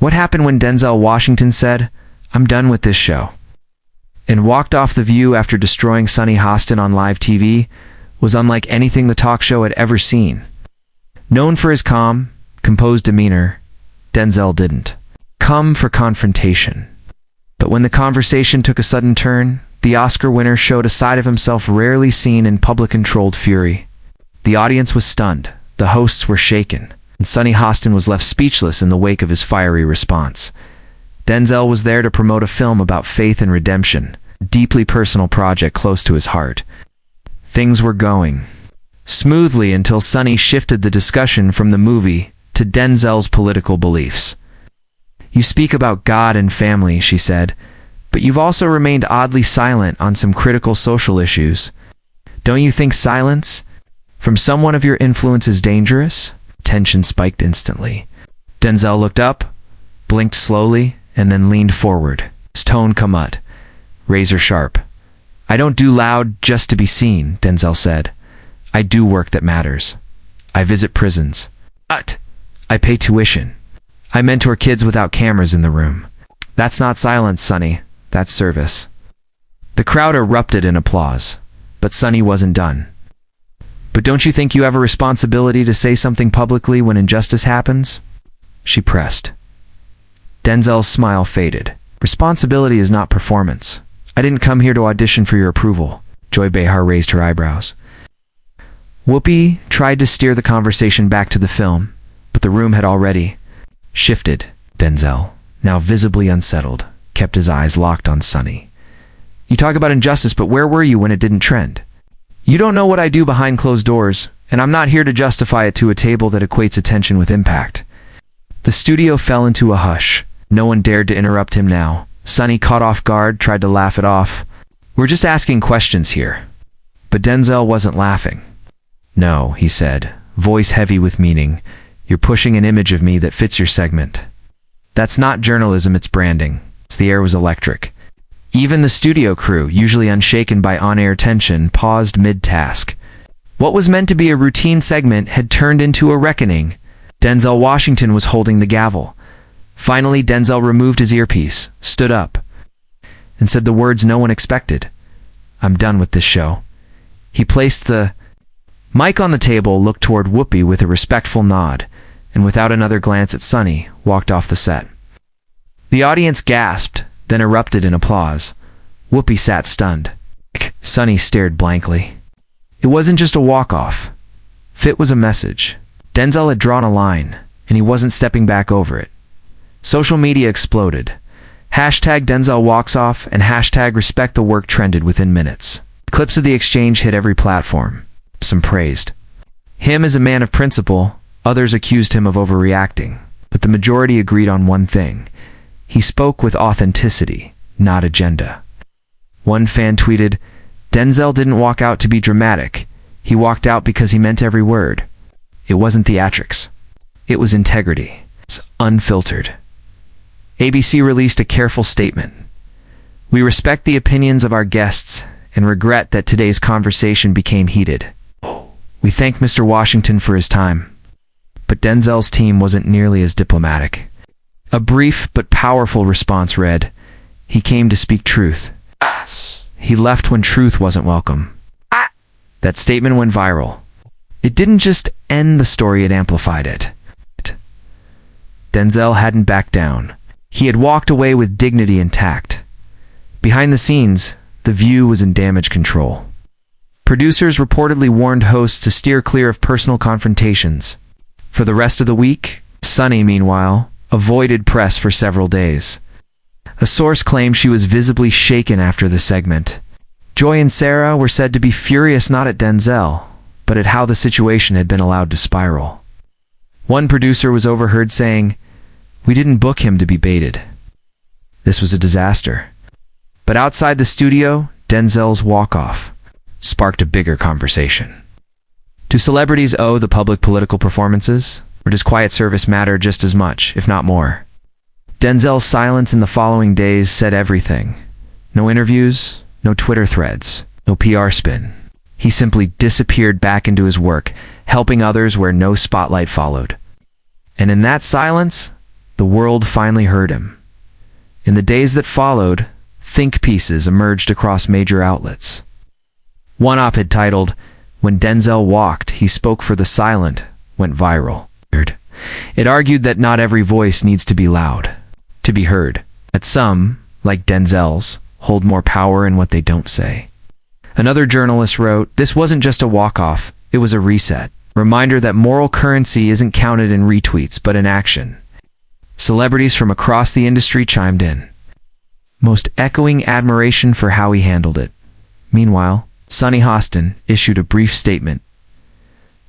What happened when Denzel Washington said, "I'm done with this show," and walked off the View after destroying Sunny Hostin on live TV was unlike anything the talk show had ever seen. Known for his calm, composed demeanor, Denzel didn't come for confrontation. But when the conversation took a sudden turn, the Oscar winner showed a side of himself rarely seen in public-controlled fury. The audience was stunned, the hosts were shaken, and Sunny Hostin was left speechless in the wake of his fiery response. Denzel was there to promote a film about faith and redemption, a deeply personal project close to his heart. Things were going smoothly until Sunny shifted the discussion from the movie to Denzel's political beliefs. "You speak about God and family," she said, "but you've also remained oddly silent on some critical social issues. Don't you think silence from someone of your influence is dangerous?" Tension spiked instantly. Denzel looked up, blinked slowly, and then leaned forward, his tone kamut, razor sharp. "I don't do loud just to be seen," Denzel said. "I do work that matters. I visit prisons. I pay tuition. I mentor kids without cameras in the room. That's not silence, Sunny. That's service." The crowd erupted in applause, but Sunny wasn't done. "But don't you think you have a responsibility to say something publicly when injustice happens?" she pressed. Denzel's smile faded. "Responsibility is not performance. I didn't come here to audition for your approval." Joy Behar raised her eyebrows. Whoopi tried to steer the conversation back to the film, but the room had already shifted. Denzel, now visibly unsettled, kept his eyes locked on Sunny. "You talk about injustice, but where were you when it didn't trend? You don't know what I do behind closed doors, and I'm not here to justify it to a table that equates attention with impact." The studio fell into a hush. No one dared to interrupt him now. Sunny, caught off guard, tried to laugh it off. "We're just asking questions here." But Denzel wasn't laughing. "No," he said, voice heavy with meaning. "You're pushing an image of me that fits your segment. That's not journalism, it's branding." The air was electric. Even the studio crew, usually unshaken by on-air tension, paused mid-task. What was meant to be a routine segment had turned into a reckoning. Denzel Washington was holding the gavel. Finally, Denzel removed his earpiece, stood up, and said the words no one expected. "I'm done with this show." He placed the mic on the table, looked toward Whoopi with a respectful nod, and without another glance at Sunny, walked off the set. The audience gasped, then erupted in applause. Whoopi sat stunned. Sunny stared blankly. It wasn't just a walk-off. Fit was a message. Denzel had drawn a line, and he wasn't stepping back over it. Social media exploded. Hashtag Denzel walks off and hashtag respect the work trended within minutes. Clips of the exchange hit every platform. Some praised him as a man of principle, others accused him of overreacting, but the majority agreed on one thing. He spoke with authenticity, not agenda. One fan tweeted, "Denzel didn't walk out to be dramatic. He walked out because he meant every word." It wasn't theatrics. It was integrity. It's unfiltered. ABC released a careful statement. "We respect the opinions of our guests and regret that today's conversation became heated. We thank Mr. Washington for his time." But Denzel's team wasn't nearly as diplomatic. A brief but powerful response read, "He came to speak truth. He left when truth wasn't welcome." That statement went viral. It didn't just end the story, it amplified it. Denzel hadn't backed down. He had walked away with dignity intact. Behind the scenes, The View was in damage control. Producers reportedly warned hosts to steer clear of personal confrontations. For the rest of the week, Sunny, meanwhile, avoided press for several days. A source claimed she was visibly shaken after the segment. Joy and Sarah were said to be furious not at Denzel, but at how the situation had been allowed to spiral. One producer was overheard saying, "We didn't book him to be baited." This was a disaster. But outside the studio, Denzel's walk-off sparked a bigger conversation. Do celebrities owe the public political performances? Or does quiet service matter just as much, if not more? Denzel's silence in the following days said everything. No interviews, no Twitter threads, no PR spin. He simply disappeared back into his work, helping others where no spotlight followed. And in that silence, The world finally heard him. In the days that followed, think pieces emerged across major outlets. One op-ed titled, "When Denzel Walked, He Spoke for the Silent," went viral. It argued that not every voice needs to be loud to be heard, that some, like Denzel's, hold more power in what they don't say. Another journalist wrote, "This wasn't just a walk-off, it was a reset. Reminder that moral currency isn't counted in retweets, but in action." Celebrities from across the industry chimed in, most echoing admiration for how he handled it. Meanwhile, Sunny Hostin issued a brief statement.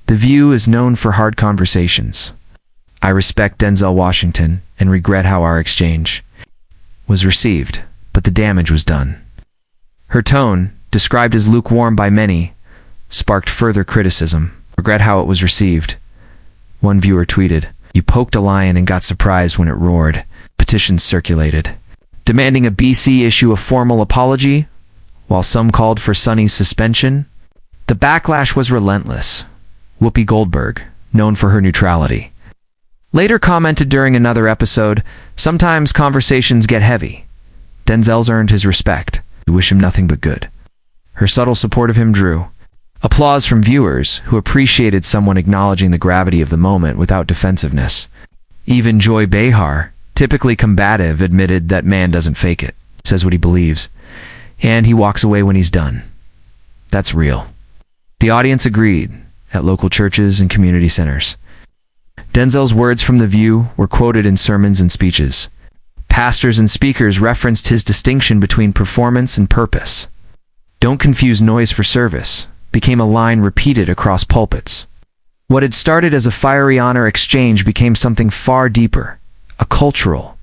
"The View is known for hard conversations. I respect Denzel Washington and regret how our exchange was received, but the damage was done." Her tone, described as lukewarm by many, sparked further criticism. "Regret how it was received." One viewer tweeted, "You poked a lion and got surprised when it roared." Petitions circulated, demanding a BC issue a formal apology, while some called for Sunny's suspension. The backlash was relentless. Whoopi Goldberg, known for her neutrality, later commented during another episode, "Sometimes conversations get heavy. Denzel's earned his respect. We wish him nothing but good." Her subtle support of him drew applause from viewers who appreciated someone acknowledging the gravity of the moment without defensiveness. Even Joy Behar, typically combative, admitted that man doesn't fake it, says what he believes, and he walks away when he's done. That's real. The audience agreed at local churches and community centers. Denzel's words from The View were quoted in sermons and speeches. Pastors and speakers referenced his distinction between performance and purpose. "Don't confuse noise for service" became a line repeated across pulpits. What had started as a fiery honor exchange became something far deeper, a cultural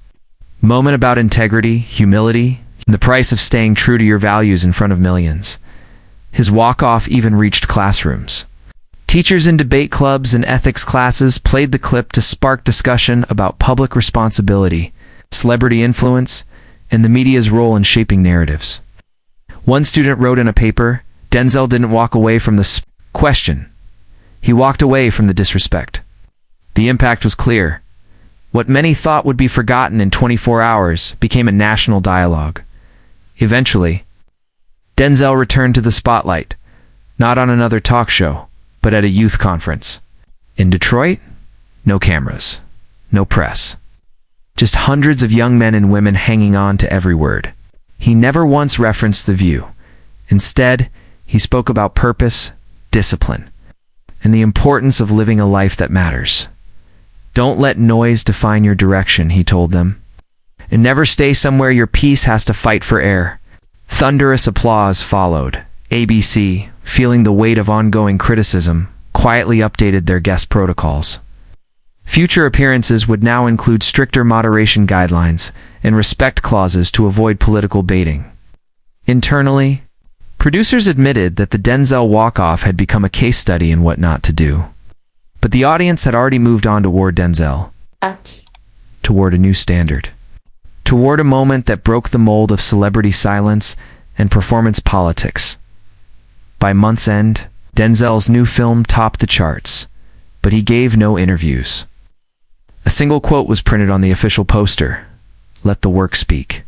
moment about integrity, humility, and the price of staying true to your values in front of millions. His walk-off even reached classrooms. Teachers in debate clubs and ethics classes played the clip to spark discussion about public responsibility, celebrity influence, and the media's role in shaping narratives. One student wrote in a paper, "Denzel didn't walk away from the question. He walked away from the disrespect." The impact was clear. What many thought would be forgotten in 24 hours became a national dialogue. Eventually, Denzel returned to the spotlight, not on another talk show, but at a youth conference. In Detroit, no cameras, no press. Just hundreds of young men and women hanging on to every word. He never once referenced The View. Instead, he spoke about purpose, discipline, and the importance of living a life that matters. "Don't let noise define your direction," he told them. "And never stay somewhere your peace has to fight for air." Thunderous applause followed. ABC, feeling the weight of ongoing criticism, quietly updated their guest protocols. Future appearances would now include stricter moderation guidelines and respect clauses to avoid political baiting. Internally, producers admitted that the Denzel walk-off had become a case study in what not to do. But the audience had already moved on toward Denzel, toward a new standard, toward a moment that broke the mold of celebrity silence and performance politics. By month's end, Denzel's new film topped the charts, but he gave no interviews. A single quote was printed on the official poster, "Let the work speak."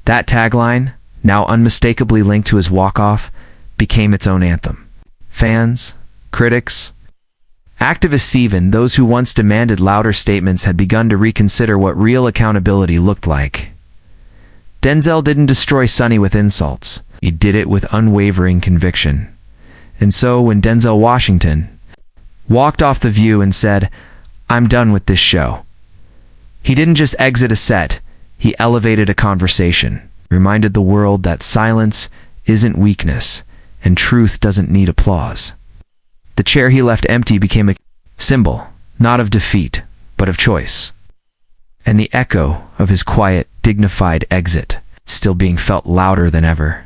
That tagline, now unmistakably linked to his walk-off, became its own anthem. Fans, critics, activists, even those who once demanded louder statements, had begun to reconsider what real accountability looked like. Denzel didn't destroy Sunny with insults. He did it with unwavering conviction. And so when Denzel Washington walked off The View and said, "I'm done with this show," he didn't just exit a set, he elevated a conversation, reminded the world that silence isn't weakness and truth doesn't need applause. The chair he left empty became a symbol, not of defeat, but of choice. And the echo of his quiet, dignified exit still being felt louder than ever.